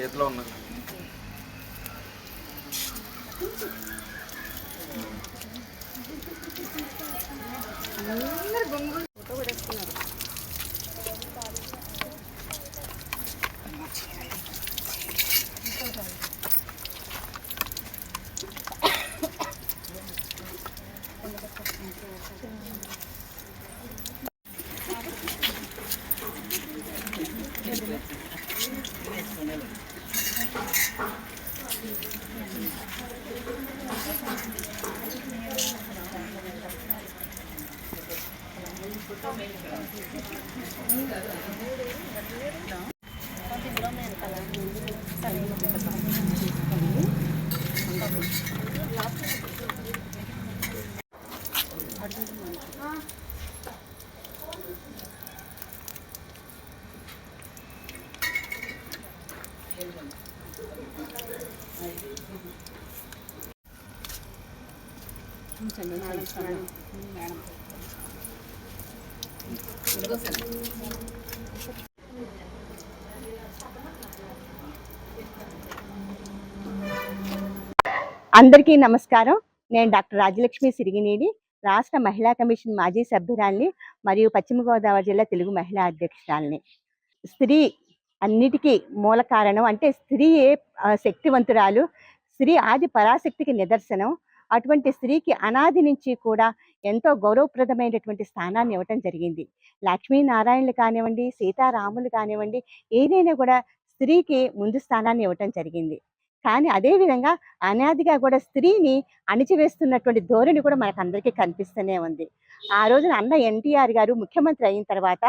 చేతిలో ఉన్నది. అందరు బొమ్మలు ఫోటో కూడా వేస్తున్నారు. అందరికీ నమస్కారం. నేను డాక్టర్ రాజలక్ష్మి సిరిగినేని, రాష్ట్ర మహిళా కమిషన్ మాజీ సభ్యురాలిని మరియు పశ్చిమ గోదావరి జిల్లా తెలుగు మహిళా అధ్యక్షురాలిని. స్త్రీ అన్నిటికీ మూల కారణం, అంటే స్త్రీయే శక్తివంతురాలు, స్త్రీ ఆది పరాశక్తికి నిదర్శనం. అటువంటి స్త్రీకి అనాది నుంచి కూడా ఎంతో గౌరవప్రదమైనటువంటి స్థానాన్ని ఇవ్వటం జరిగింది. లక్ష్మీనారాయణులు కానివ్వండి, సీతారాములు కానివ్వండి, ఏదైనా కూడా స్త్రీకి ముందు స్థానాన్ని ఇవ్వటం జరిగింది. కానీ అదేవిధంగా అనాదిగా కూడా స్త్రీని అణిచివేస్తున్నటువంటి ధోరణి కూడా మనకు అందరికీ కనిపిస్తూనే ఉంది. ఆ రోజున అన్న ఎన్టీఆర్ గారు ముఖ్యమంత్రి అయిన తర్వాత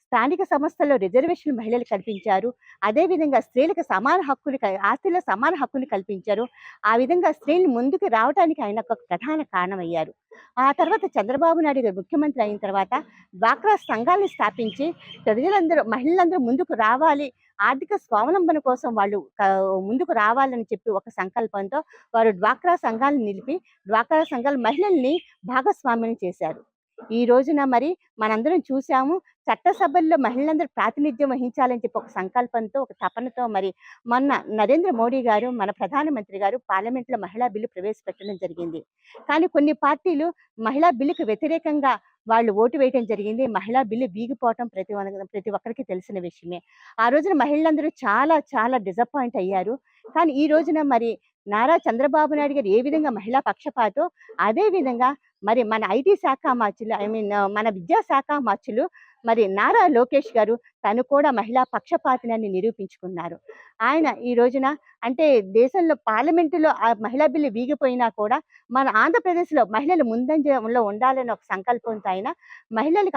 స్థానిక సంస్థల్లో రిజర్వేషన్ మహిళలు కల్పించారు. అదేవిధంగా స్త్రీలకు సమాన హక్కులు, ఆస్తిలో సమాన హక్కుని కల్పించారు. ఆ విధంగా స్త్రీలు ముందుకు రావడానికి ఆయన ఒక ప్రధాన కారణమయ్యారు. ఆ తర్వాత చంద్రబాబు నాయుడు గారు ముఖ్యమంత్రి అయిన తర్వాత డ్వాక్రా సంఘాలను స్థాపించి మహిళలందరూ ముందుకు రావాలి, ఆర్థిక స్వావలంబన కోసం వాళ్ళు ముందుకు రావాలని చెప్పి ఒక సంకల్పంతో వారు డ్వాక్రా సంఘాలను నిలిపి డ్వాక్రా సంఘాల మహిళల్ని భాగస్వామ్యం చేశారు. ఈ రోజున మరి మనందరం చూసాము, చట్టసభల్లో మహిళలందరూ ప్రాతినిధ్యం వహించాలని చెప్పి ఒక సంకల్పంతో, ఒక తపనతో మరి మొన్న నరేంద్ర మోడీ గారు, మన ప్రధానమంత్రి గారు పార్లమెంట్లో మహిళా బిల్లు ప్రవేశపెట్టడం జరిగింది. కానీ కొన్ని పార్టీలు మహిళా బిల్లుకు వ్యతిరేకంగా వాళ్ళు ఓటు వేయడం జరిగింది. మహిళా బిల్లు వీగిపోవటం ప్రతి ఒక్కరికి తెలిసిన విషయమే. ఆ రోజున మహిళలందరూ చాలా చాలా డిసప్పాయింట్ అయ్యారు. కానీ ఈ రోజున మరి నారా చంద్రబాబు నాయుడు గారు ఏ విధంగా మహిళా పక్షపాతో, అదే విధంగా మరి మన ఐటీ శాఖ మార్చులు, మన విద్యాశాఖ మార్చులు మరి నారా లోకేష్ గారు తను కూడా మహిళా పక్షపాతిని నిరూపించుకున్నారు. ఆయన ఈ రోజున అంటే దేశంలో పార్లమెంటులో ఆ మహిళా బిల్లు వీగిపోయినా కూడా మన ఆంధ్రప్రదేశ్లో మహిళలు ముందంజలో ఉండాలని ఒక సంకల్పంతో ఆయన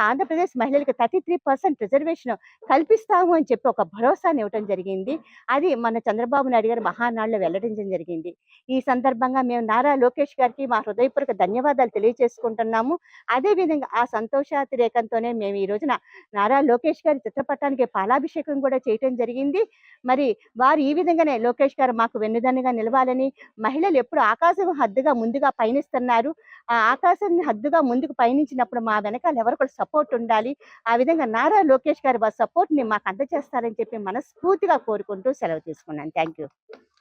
ఆంధ్రప్రదేశ్ మహిళలకు 33% రిజర్వేషన్ కల్పిస్తాము అని చెప్పి ఒక భరోసాని ఇవ్వటం జరిగింది. అది మన చంద్రబాబు నాయుడు గారు మహానాడులో వెల్లడించడం జరిగింది. ఈ సందర్భంగా మేము నారా లోకేష్ గారికి మా హృదయపూర్వక ధన్యవాదాలు తెలియజేసుకుంటున్నాము. అదేవిధంగా ఆ సంతోషాతిరేకంతోనే మేము ఈ రోజున నారా లోకేష్ గారి చిత్రపటానికి పాలాభిషేకం కూడా చేయటం జరిగింది. మరి వారు ఈ విధంగానే లోకేష్ గారు మాకు వెన్నుదన్నుగా నిలవాలని, మహిళలు ఎప్పుడు ఆకాశం హద్దుగా ముందుగా పయనిస్తున్నారు, ఆ ఆకాశాన్ని హద్దుగా ముందుకు పయనించినప్పుడు మా వెనకాల ఎవరికొకరు సపోర్ట్ ఉండాలి, ఆ విధంగా నారా లోకేష్ గారు వారి సపోర్ట్ని మాకు అందజేస్తారని చెప్పి మనస్ఫూర్తిగా కోరుకుంటూ సెలవు తీసుకున్నాను. Thank you.